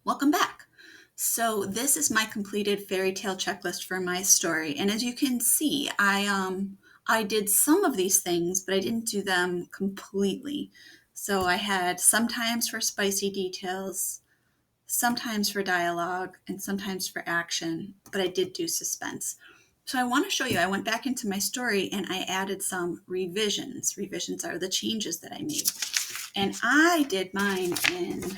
Welcome back. So this is my completed fairy tale checklist for my story. And as you can see, I did some of these things, but I didn't do them completely. So I had sometimes for spicy details, sometimes for dialogue, and sometimes for action, but I did do suspense. So I want to show you, I went back into my story and I added some revisions. Revisions are the changes that I made. And I did mine in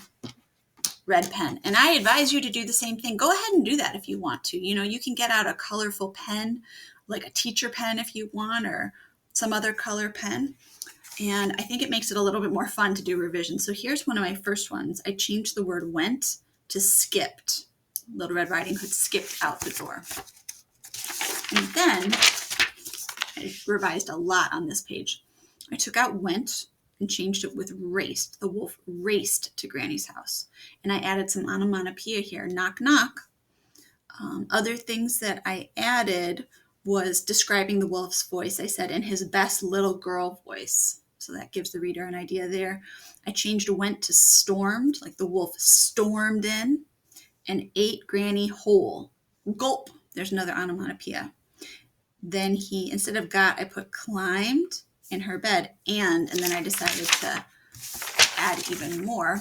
red pen. And I advise you to do the same thing. Go ahead and do that if you want to. You can get out a colorful pen, like a teacher pen if you want, or some other color pen. And I think it makes it a little bit more fun to do revisions. So here's one of my first ones. I changed the word went to skipped. Little Red Riding Hood skipped out the door. And then I revised a lot on this page. I took out went and changed it with raced. The wolf raced to Granny's house. And I added some onomatopoeia here. Knock, knock. Other things that I added was describing the wolf's voice. I said in his best little girl voice. So that gives the reader an idea there. I changed went to stormed, like the wolf stormed in and ate Granny whole. Gulp. There's another onomatopoeia. Then he, instead of got, I put climbed in her bed, and then I decided to add even more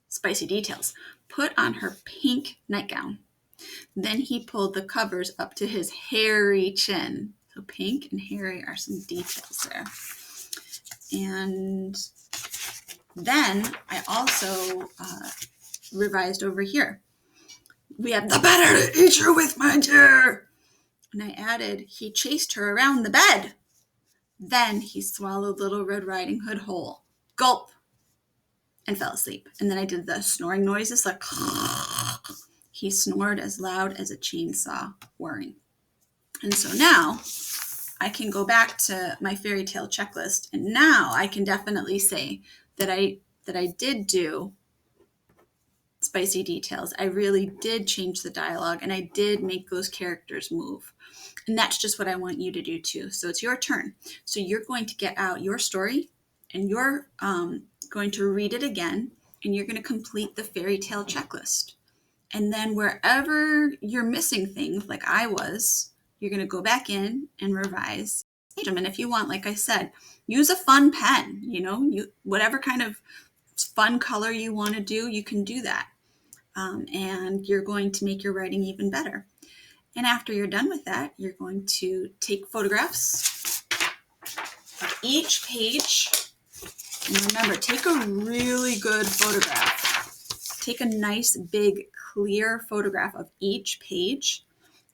spicy details. Put on her pink nightgown. Then he pulled the covers up to his hairy chin. So pink and hairy are some details there. And then I also revised over here. We have the better to eat you with, my dear. And I added, he chased her around the bed. Then he swallowed Little Red Riding Hood whole. Gulp. And fell asleep. And then I did the snoring noises, like he snored as loud as a chainsaw whirring. And so now I can go back to my fairy tale checklist, and now I can definitely say that I did do spicy details. I really did change the dialogue, and I did make those characters move. And that's just what I want you to do too. So it's your turn. So you're going to get out your story, and you're going to read it again, and you're going to complete the fairy tale checklist. And then wherever you're missing things, like I was, you're going to go back in and revise them. And if you want, like I said, use a fun pen, whatever kind of fun color you want to do, you can do that. And you're going to make your writing even better. And after you're done with that, you're going to take photographs of each page. And remember, take a really good photograph. Take a nice, big, clear photograph of each page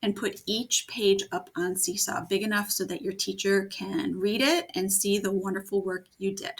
and put each page up on Seesaw, big enough so that your teacher can read it and see the wonderful work you did.